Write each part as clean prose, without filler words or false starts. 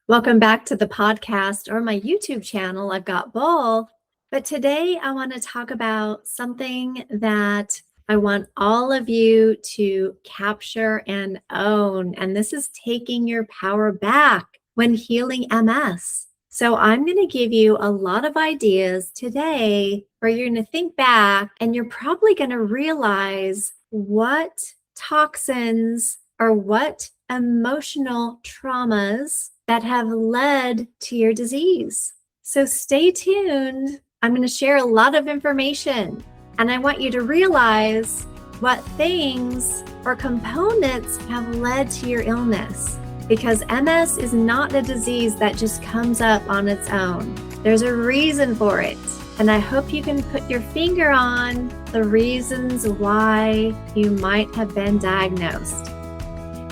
Welcome back to the podcast or my YouTube channel. I've got both. But today I want to talk about something that I want all of you to capture and own. And this is taking your power back when healing MS. So I'm going to give you a lot of ideas today where you're going to think back and you're probably going to realize what toxins or what emotional traumas that have led to your disease. So stay tuned. I'm going to share a lot of information, and I want you to realize what things or components have led to your illness, because MS is not a disease that just comes up on its own. There's a reason for it, and I hope you can put your finger on the reasons why you might have been diagnosed.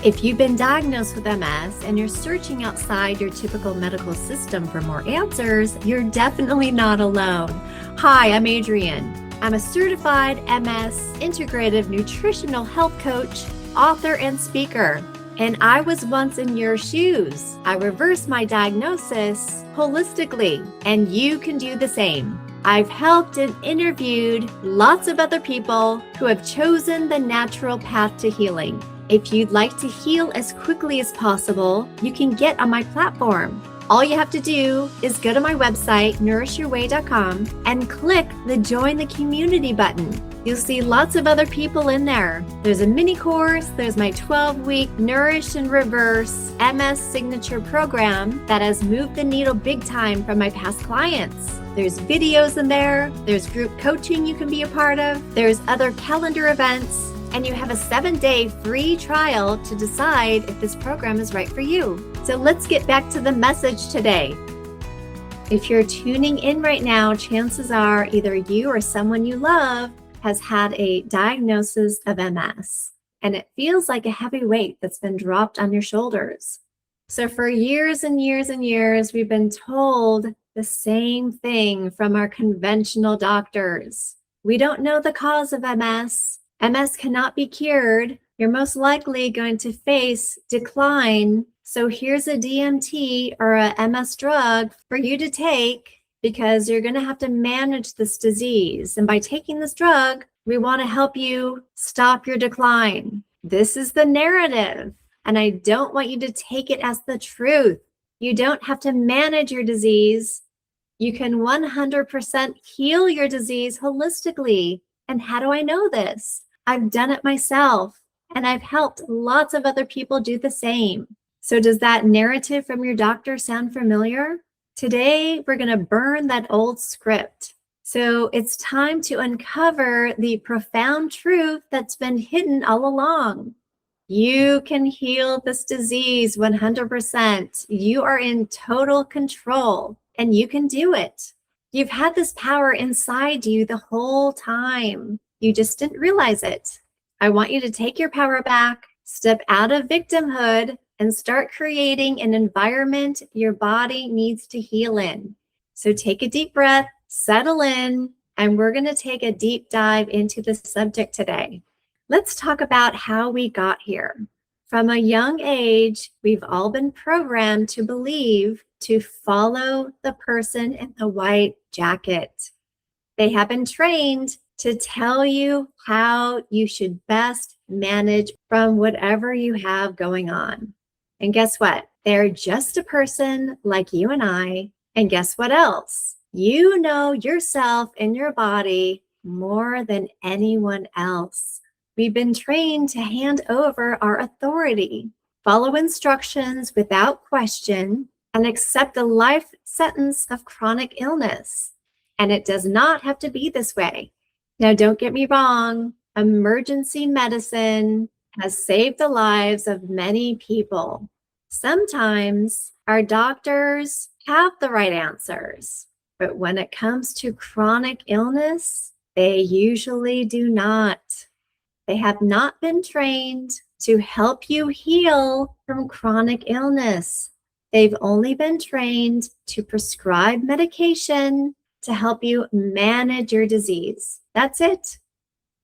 If you've been diagnosed with MS and you're searching outside your typical medical system for more answers, you're definitely not alone. Hi, I'm Adrienne. I'm a certified MS integrative nutritional health coach, author, and speaker. And I was once in your shoes. I reversed my diagnosis holistically, and you can do the same. I've helped and interviewed lots of other people who have chosen the natural path to healing. If you'd like to heal as quickly as possible, you can get on my platform. All you have to do is go to my website, nourishyourway.com, and click the Join the Community button. You'll see lots of other people in there. There's a mini course, there's my 12-week Nourish and Reverse MS Signature program that has moved the needle big time from my past clients. There's videos in there, there's group coaching you can be a part of, there's other calendar events, and you have a 7-day free trial to decide if this program is right for you. So let's get back to the message today. If you're tuning in right now, chances are either you or someone you love has had a diagnosis of MS, and it feels like a heavy weight that's been dropped on your shoulders. So for years and years and years, we've been told the same thing from our conventional doctors. We don't know the cause of MS. MS cannot be cured. You're most likely going to face decline. So here's a DMT or a MS drug for you to take because you're going to have to manage this disease. And by taking this drug, we want to help you stop your decline. This is the narrative, and I don't want you to take it as the truth. You don't have to manage your disease. You can 100% heal your disease holistically. And how do I know this? I've done it myself, and I've helped lots of other people do the same. So does that narrative from your doctor sound familiar? Today, we're going to burn that old script. So it's time to uncover the profound truth that's been hidden all along. You can heal this disease 100%. You are in total control, and you can do it. You've had this power inside you the whole time. You just didn't realize it. I want you to take your power back, step out of victimhood, and start creating an environment your body needs to heal in. So take a deep breath, settle in, and we're going to take a deep dive into the subject today. Let's talk about how we got here. From a young age, we've all been programmed to believe to follow the person in the white jacket. They have been trained to tell you how you should best manage from whatever you have going on. And guess what? They're just a person like you and I. And guess what else? You know yourself and your body more than anyone else. We've been trained to hand over our authority, follow instructions without question, and accept a life sentence of chronic illness. And it does not have to be this way. Now, don't get me wrong, emergency medicine has saved the lives of many people. Sometimes our doctors have the right answers, but when it comes to chronic illness, they usually do not. They have not been trained to help you heal from chronic illness. They've only been trained to prescribe medication to help you manage your disease. That's it.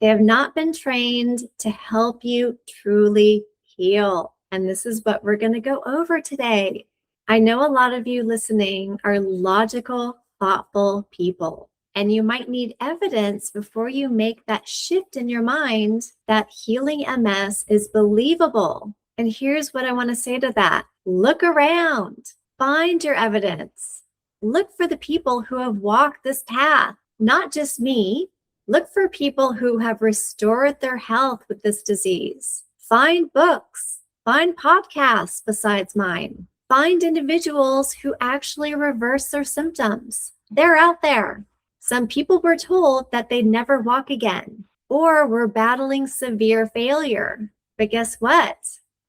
They have not been trained to help you truly heal. And this is what we're going to go over today. I know a lot of you listening are logical, thoughtful people, and you might need evidence before you make that shift in your mind that healing MS is believable. And here's what I want to say to that. Look around, find your evidence. Look for the people who have walked this path, not just me. Look for people who have restored their health with this disease. Find books, find podcasts besides mine. Find individuals who actually reverse their symptoms. They're out there. Some people were told that they'd never walk again or were battling severe failure. But guess what?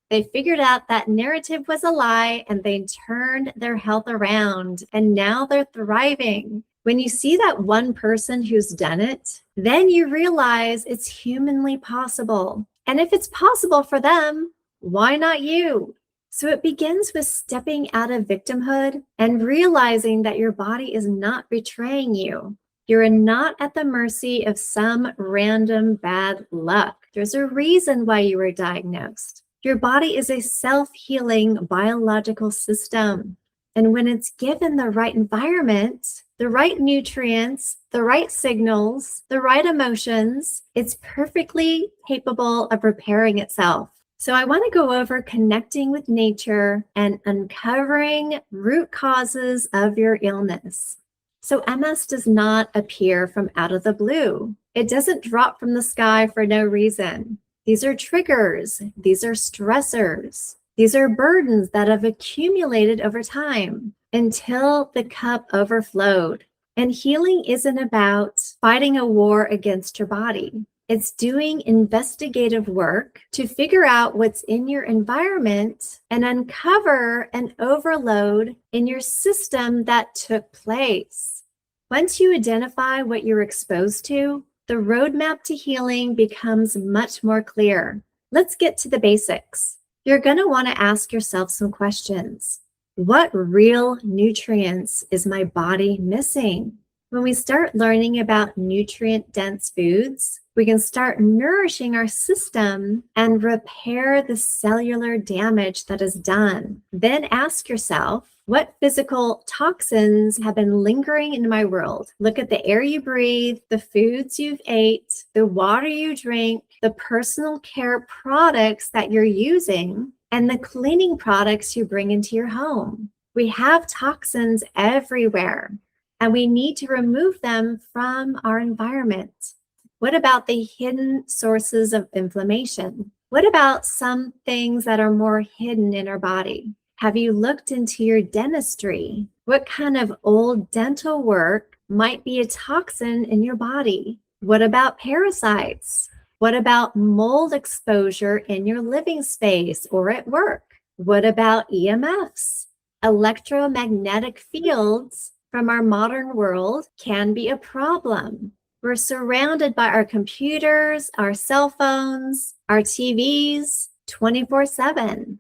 They figured out that narrative was a lie and they turned their health around and now they're thriving. When you see that one person who's done it, then you realize it's humanly possible. And if it's possible for them, why not you? So it begins with stepping out of victimhood and realizing that your body is not betraying you. You're not at the mercy of some random bad luck. There's a reason why you were diagnosed. Your body is a self-healing biological system. And when it's given the right environment, the right nutrients, the right signals, the right emotions, it's perfectly capable of repairing itself. So I want to go over connecting with nature and uncovering root causes of your illness. So MS does not appear from out of the blue. It doesn't drop from the sky for no reason. These are triggers. These are stressors. These are burdens that have accumulated over time until the cup overflowed. And healing isn't about fighting a war against your body. It's doing investigative work to figure out what's in your environment and uncover an overload in your system that took place. Once you identify what you're exposed to, the roadmap to healing becomes much more clear. Let's get to the basics. You're going to want to ask yourself some questions. What real nutrients is my body missing? When we start learning about nutrient-dense foods, we can start nourishing our system and repair the cellular damage that is done. Then ask yourself, what physical toxins have been lingering in my world? Look at the air you breathe, the foods you've ate, the water you drink, the personal care products that you're using, and the cleaning products you bring into your home. We have toxins everywhere, and we need to remove them from our environment. What about the hidden sources of inflammation? What about some things that are more hidden in our body? Have you looked into your dentistry? What kind of old dental work might be a toxin in your body? What about parasites? What about mold exposure in your living space or at work? What about EMFs? Electromagnetic fields from our modern world can be a problem. We're surrounded by our computers, our cell phones, our TVs 24/7.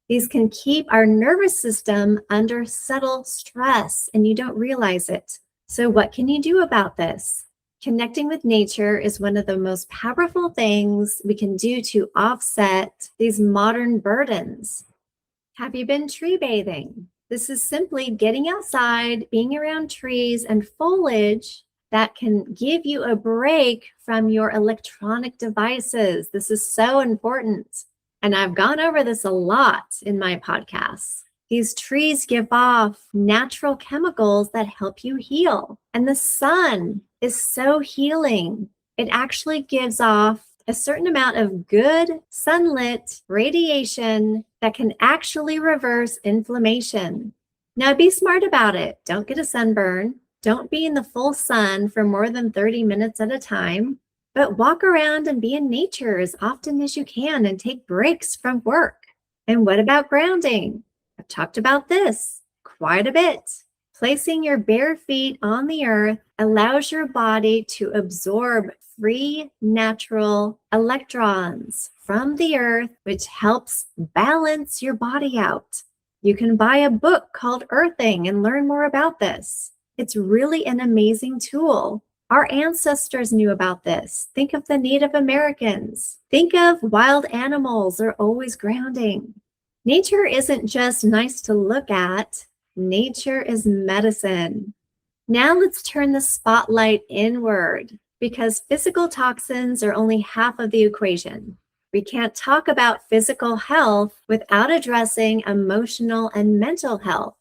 These can keep our nervous system under subtle stress, and you don't realize it. So what can you do about this? Connecting with nature is one of the most powerful things we can do to offset these modern burdens. Have you been tree bathing? This is simply getting outside, being around trees and foliage that can give you a break from your electronic devices. This is so important. And I've gone over this a lot in my podcasts. These trees give off natural chemicals that help you heal. And the sun is so healing. It actually gives off a certain amount of good sunlit radiation that can actually reverse inflammation. Now be smart about it. Don't get a sunburn. Don't be in the full sun for more than 30 minutes at a time. But walk around and be in nature as often as you can and take breaks from work. And what about grounding? I've talked about this quite a bit. Placing your bare feet on the earth allows your body to absorb free natural electrons from the earth, which helps balance your body out. You can buy a book called Earthing and learn more about this. It's really an amazing tool. Our ancestors knew about this. Think of the Native Americans. Think of wild animals. They're always grounding. Nature isn't just nice to look at, nature is medicine. Now let's turn the spotlight inward because physical toxins are only half of the equation. We can't talk about physical health without addressing emotional and mental health.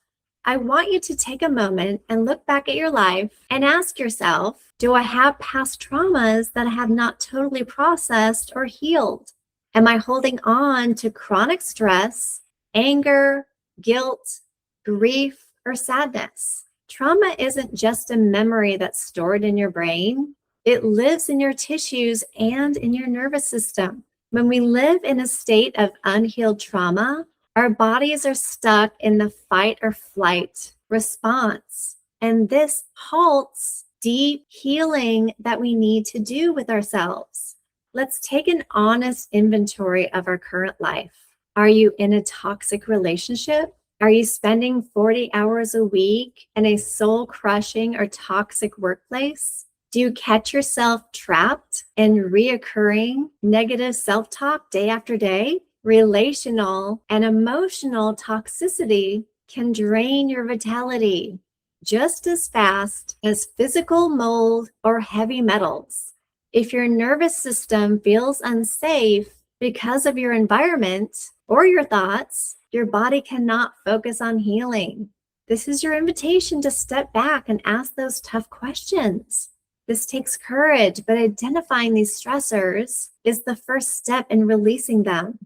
I want you to take a moment and look back at your life and ask yourself, do I have past traumas that I have not totally processed or healed? Am I holding on to chronic stress, anger, guilt, grief, or sadness? Trauma isn't just a memory that's stored in your brain. It lives in your tissues and in your nervous system. When we live in a state of unhealed trauma, our bodies are stuck in the fight or flight response. And this halts deep healing that we need to do with ourselves. Let's take an honest inventory of our current life. Are you in a toxic relationship? Are you spending 40 hours a week in a soul-crushing or toxic workplace? Do you catch yourself trapped in reoccurring negative self-talk day after day? Relational and emotional toxicity can drain your vitality just as fast as physical mold or heavy metals. If your nervous system feels unsafe because of your environment or your thoughts, your body cannot focus on healing. This is your invitation to step back and ask those tough questions. This takes courage, but identifying these stressors is the first step in releasing them.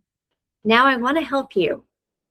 Now I want to help you.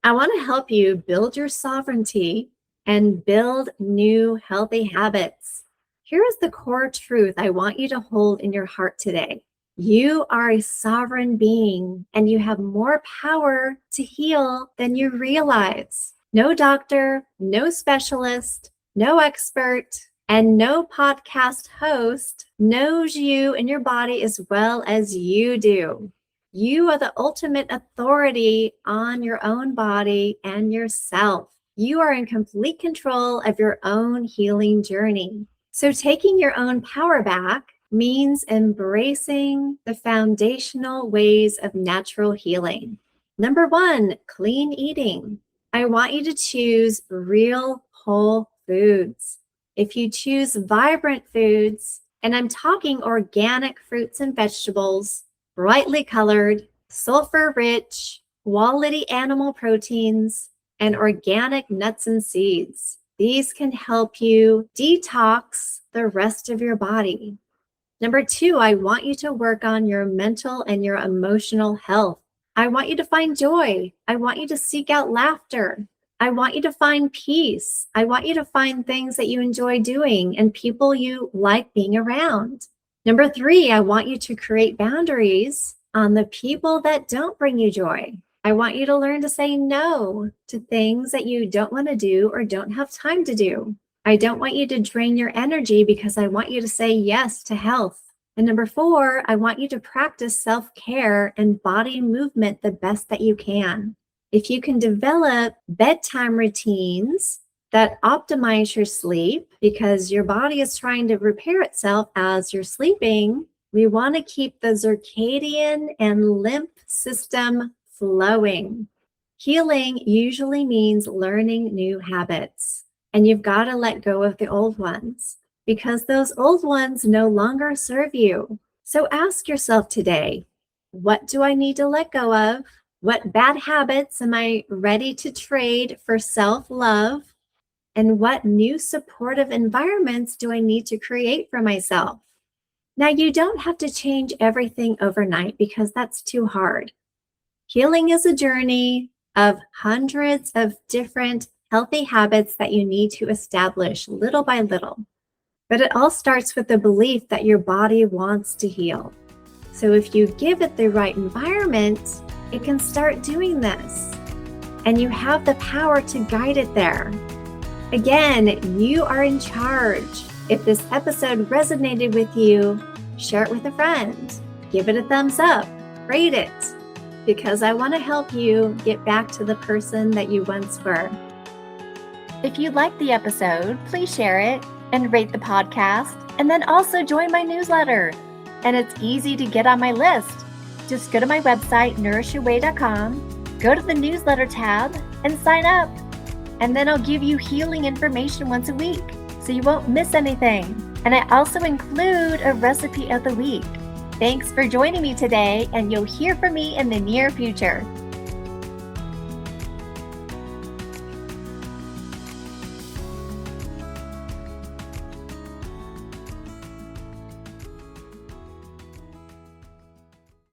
I want to help you build your sovereignty and build new healthy habits. Here is the core truth I want you to hold in your heart today. You are a sovereign being and you have more power to heal than you realize. No doctor, no specialist, no expert, and no podcast host knows you and your body as well as you do. You are the ultimate authority on your own body and yourself. You are in complete control of your own healing journey. So taking your own power back means embracing the foundational ways of natural healing. Number 1, clean eating. I want you to choose real whole foods. If you choose vibrant foods, and I'm talking organic fruits and vegetables, brightly colored, sulfur-rich, quality animal proteins, and organic nuts and seeds, these can help you detox the rest of your body. Number 2, I want you to work on your mental and your emotional health. I want you to find joy. I want you to seek out laughter. I want you to find peace. I want you to find things that you enjoy doing and people you like being around. Number 3, I want you to create boundaries on the people that don't bring you joy. I want you to learn to say no to things that you don't want to do or don't have time to do. I don't want you to drain your energy because I want you to say yes to health. And number 4, I want you to practice self-care and body movement the best that you can. If you can develop bedtime routines that optimize your sleep because your body is trying to repair itself as you're sleeping, we want to keep the circadian and lymph system flowing. Healing usually means learning new habits, and you've got to let go of the old ones because those old ones no longer serve you. So ask yourself today, what do I need to let go of? What bad habits am I ready to trade for self-love? And what new supportive environments do I need to create for myself? Now, you don't have to change everything overnight because that's too hard. Healing is a journey of hundreds of different healthy habits that you need to establish little by little. But it all starts with the belief that your body wants to heal. So if you give it the right environment, it can start doing this. And you have the power to guide it there. Again, you are in charge. If this episode resonated with you, share it with a friend. Give it a thumbs up. Rate it. Because I want to help you get back to the person that you once were. If you liked the episode, please share it and rate the podcast. And then also join my newsletter. And it's easy to get on my list. Just go to my website, nourishyourway.com, go to the newsletter tab and sign up. And then I'll give you healing information once a week, so you won't miss anything. And I also include a recipe of the week. Thanks for joining me today, and you'll hear from me in the near future.